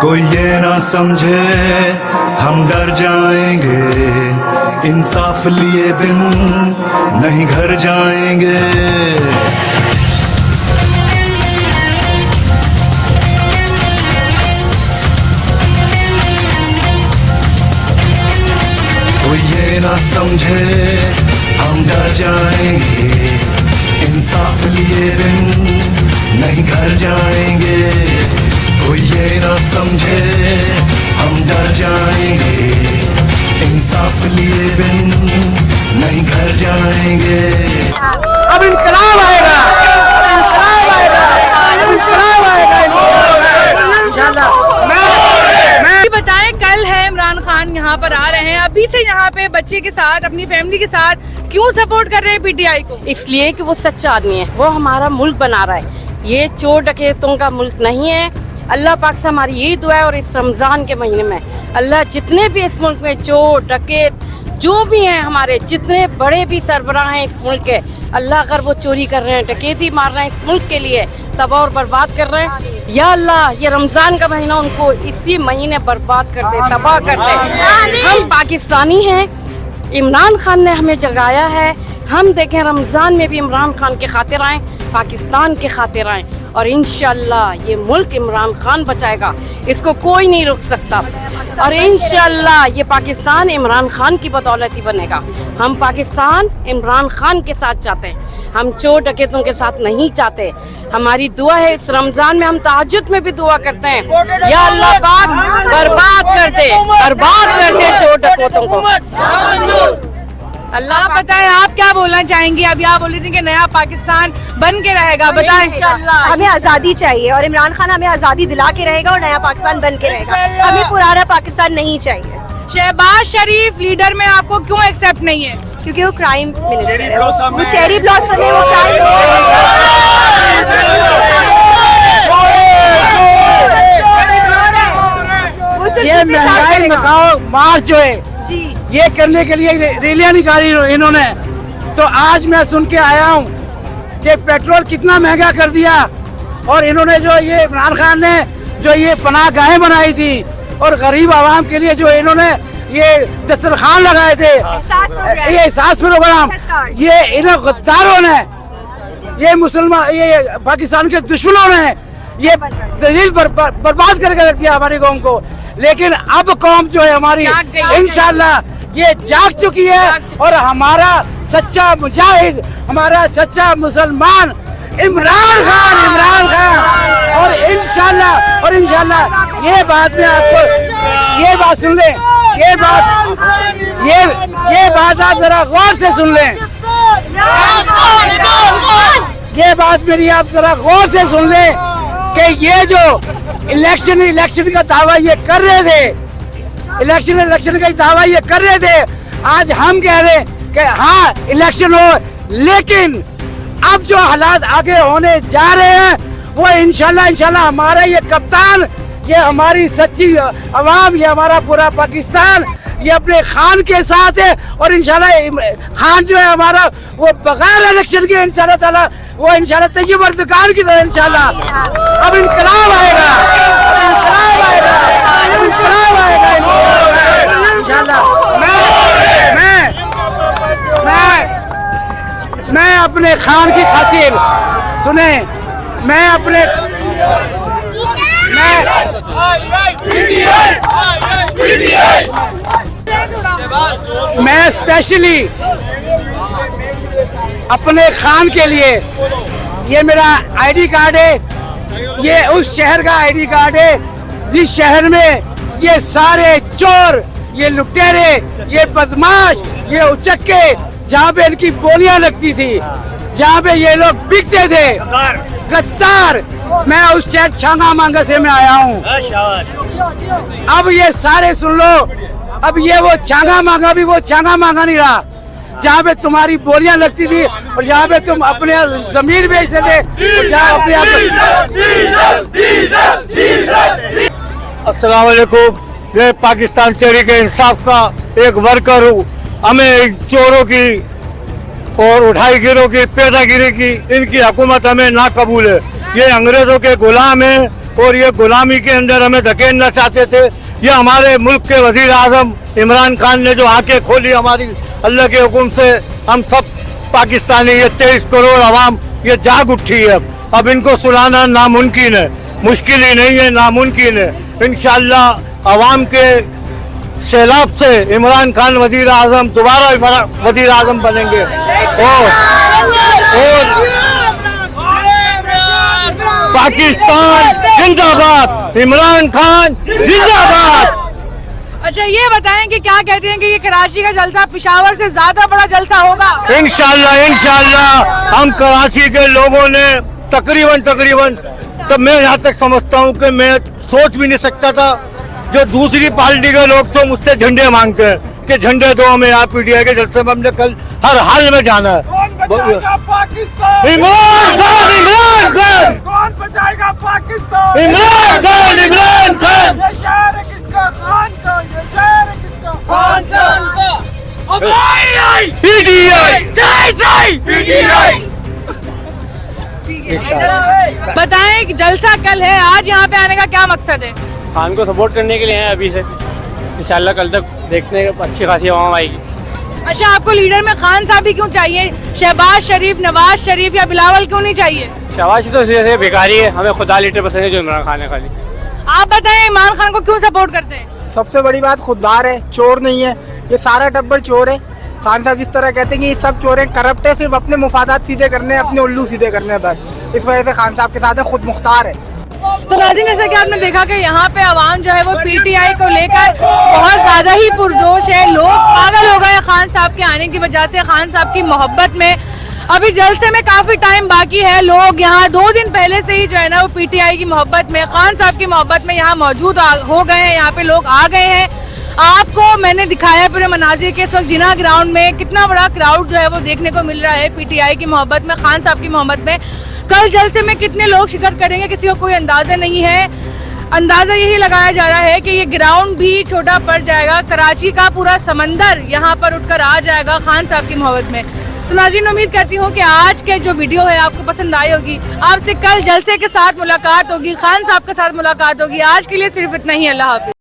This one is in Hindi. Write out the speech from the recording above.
कोई ये ना समझे हम डर जाएंगे, इंसाफ लिए बिन नहीं घर जाएंगे। कोई ये ना समझे हम डर जाएंगे, इंसाफ लिए बिन नहीं घर जाएंगे। कोई ये ना समझे हम डर जाएंगे, इंसाफ लिए बिन नहीं घर जाएंगे। अब इनकलाब आएगा, इनकलाब आएगा, इनकलाब आएगा इंशाल्लाह। मैं बताएं, कल है इमरान खान यहाँ पर आ रहे हैं, अभी से यहाँ पे बच्चे के साथ अपनी फैमिली के साथ क्यों सपोर्ट कर रहे हैं पीटीआई को? इसलिए कि वो सच्चा आदमी है, वो हमारा मुल्क बना रहा है। ये चोर डकैतों का मुल्क नहीं है। अल्लाह पाक से हमारी यही दुआ है। और इस रमज़ान के महीने में अल्लाह जितने भी इस मुल्क में चोर डकैत जो भी हैं, हमारे जितने बड़े भी सरबराह हैं इस मुल्क के, अल्लाह अगर वो चोरी कर रहे हैं, डकैती मार रहे हैं इस मुल्क के लिए, तबाह और बर्बाद कर रहे हैं, या अल्लाह ये रमज़ान का महीना उनको इसी महीने बर्बाद कर दे, तबाह कर दे। हम पाकिस्तानी हैं, इमरान खान ने हमें जगाया है। हम देखें रमज़ान में भी इमरान खान के खातिर आएँ, पाकिस्तान के खातिर आएँ, और इंशाल्लाह ये मुल्क इमरान खान बचाएगा, इसको कोई नहीं रोक सकता। और इंशाल्लाह ये पाकिस्तान इमरान खान की बदौलत ही बनेगा। हम पाकिस्तान इमरान खान के साथ चाहते हैं, हम चोर डकैतों के साथ नहीं चाहते। हमारी दुआ है इस रमज़ान में, हम तहज्जुद में भी दुआ करते हैं, या अल्लाह पाक बर्बाद कर दे, बर्बाद कर दे चोर डकैतों को। अल्लाह बताए, आप क्या बोलना चाहेंगी? अब आप बोली थी कि नया पाकिस्तान बन के रहेगा, बताएं। हमें आज़ादी चाहिए और इमरान खान हमें आज़ादी दिला के रहेगा और नया पाकिस्तान बन के रहेगा। हमें पुराना पाकिस्तान नहीं चाहिए। शहबाज शरीफ लीडर में आपको क्यों एक्सेप्ट नहीं है? क्योंकि वो क्राइम मिनिस्टर है, वो चेरी ब्लॉसम है, वो क्राइम ये महंगाई मकाओ मार्च जो है जी, ये करने के लिए रैलियां निकाली इन्होंने। तो आज मैं सुन के आया हूँ कि पेट्रोल कितना महंगा कर दिया, और इन्होंने जो ये इमरान खान ने जो ये पनाहगाहें बनाई थी और गरीब आवाम के लिए जो इन्होंने ये दस्तरखान लगाए थे, ये एहसास प्रोग्राम, ये इन गद्दारों ने, ये मुसलमान, ये पाकिस्तान के दुश्मनों ने ये दलील बर्बाद करके रख दिया हमारी कौम को। लेकिन अब कौम जो है हमारी इंशाल्लाह ये जाग चुकी है, और हमारा सच्चा मुजाहिद, हमारा सच्चा मुसलमान इमरान खान और इंशाल्लाह ये बात में आपको ये बात सुन लें, ये बात आप जरा गौर से सुन लें, ये बात मेरी आप जरा गौर से सुन लें कि ये जो इलेक्शन का दावा ये कर रहे थे, इलेक्शन का दावा ये कर रहे थे, आज हम कह रहे हैं कि हाँ इलेक्शन हो, लेकिन अब जो हालात आगे होने जा रहे हैं वो इंशाल्लाह हमारा ये कप्तान, ये हमारी सच्ची अवाम, ये हमारा पूरा पाकिस्तान ये अपने खान के साथ है। और इंशाल्लाह खान जो है हमारा वो बगैर इलेक्शन के इंशाल्लाह ताला वो इंशाल्लाह तैयब अर्ज़कान की तरह इंशाल्लाह अब इनकलाब आएगा, इनकलाब आएगा, इनकलाब आएगा इंशाल्लाह। मैं अपने खान की खातिर सुने, मैं अपने मैं स्पेशली अपने खान के लिए, ये मेरा आईडी कार्ड है, ये उस शहर का आईडी कार्ड है जिस शहर में ये सारे चोर, ये लुटेरे, ये बदमाश, ये उचक्के, जहाँ पे इनकी बोलियां लगती थी, जहाँ पे ये लोग बिकते थे, गद्दार, मैं उस शहर छांगा मांगा से मैं आया हूँ। अब ये सारे सुन लो, अब ये वो छांगा मांगा भी वो छांगा मांगा नहीं रहा, जहाँ पे तुम्हारी बोलियां लगती थी और जहाँ पे तुम अपने जमीन बेचते थे, जहाँ अपने अस्सलाम वालेकुम। ये पाकिस्तान तहरीक इंसाफ का एक वर्कर हूँ। हमें चोरों की और उठाईगिरों की, पैदागिरी की, इनकी हुकूमत हमें ना कबूल है। ये अंग्रेजों के गुलाम हैं और ये गुलामी के अंदर हमें धकेलना चाहते थे। ये हमारे मुल्क के वजीर आजम इमरान खान ने जो आंखें खोली हमारी अल्लाह के हुक्म से, हम सब पाकिस्तानी, ये 23 करोड़ आवाम ये जाग उठी है। अब इनको सुलाना नामुमकिन है, मुश्किल ही नहीं है, नामुमकिन है। इंशाअल्लाह आवाम के सैलाब से इमरान खान वजीर आजम दोबारा वजीर आजम बनेंगे। और पाकिस्तान जिंदाबाद, इमरान खान जिंदाबाद। अच्छा ये बताएं कि क्या कहते हैं कि ये कराची का जलसा पिशावर से ज्यादा बड़ा जलसा होगा? इंशाल्लाह हम कराची के लोगों ने तकरीबन तब मैं यहाँ तक समझता हूँ कि मैं सोच भी नहीं सकता था, जो दूसरी पार्टी के लोग तो मुझसे झंडे मांगते हैं कि झंडे दो हमें, यहाँ पीटीआई के जलसे में हमने कल हर हाल में जाना है। इमरान खान, इमरान खान, कौन बचाएगा पाकिस्तान? इमरान खान, इमरान खान। ये शहर है किसका? खान का। ये शहर है किसका? खान का। अब आई पीटीआई जय पीटीआई। बताएं कि जलसा कल है, आज यहाँ पे आने का क्या मकसद है? खान को सपोर्ट करने के लिए हैं अभी से, इंशाल्लाह कल तक देखते हैं अच्छी खासी आवाम आएगी। अच्छा आपको लीडर में खान साहब ही क्यों चाहिए? शहबाज शरीफ, नवाज शरीफ या बिलावल क्यों नहीं चाहिए? शहबाज तो जैसे बेकारी है, हमें खुदा लीडर पसंद है जो इमरान खान है खाली। आप बताएं इमरान खान को क्यों सपोर्ट करते हैं? सबसे बड़ी बात खुददार है, चोर नहीं है, ये सारा टब्बर चोर है। खान साहब इस तरह कहते हैं कि ये सब चोर हैं, करप्ट है, सिर्फ अपने मुफादात सीधे करने हैं, अपने उल्लू सीधे करने हैं बस। इस वजह से खान साहब के साथ है, खुद मुख्तार है। तो नाज़रीन जैसा कि आपने देखा कि यहाँ पे आवाम जो है वो पीटीआई को लेकर बहुत ज्यादा ही पुरजोश है। लोग पागल हो गए खान साहब के आने की वजह से, खान साहब की मोहब्बत में। अभी जलसे में काफी टाइम बाकी है, लोग यहाँ 2 दिन पहले से ही जो है ना वो पीटीआई की मोहब्बत में, खान साहब की मोहब्बत में यहाँ मौजूद हो गए हैं, यहाँ पे लोग आ गए हैं। आपको मैंने दिखाया पूरे मनाजिर के इस वक्त जिना ग्राउंड में कितना बड़ा क्राउड जो है वो देखने को मिल रहा है पीटीआई की मोहब्बत में, खान साहब की मोहब्बत में। कल जलसे में कितने लोग शिरकत करेंगे किसी को कोई अंदाजा नहीं है। अंदाजा यही लगाया जा रहा है कि ये ग्राउंड भी छोटा पड़ जाएगा, कराची का पूरा समंदर यहाँ पर उठकर आ जाएगा खान साहब की मोहब्बत में। तो नाज़रीन उम्मीद करती हूँ कि आज के जो वीडियो है आपको पसंद आई होगी। आपसे कल जलसे के साथ मुलाकात होगी, खान साहब के साथ मुलाकात होगी। आज के लिए सिर्फ इतना ही, अल्लाह हाफिज।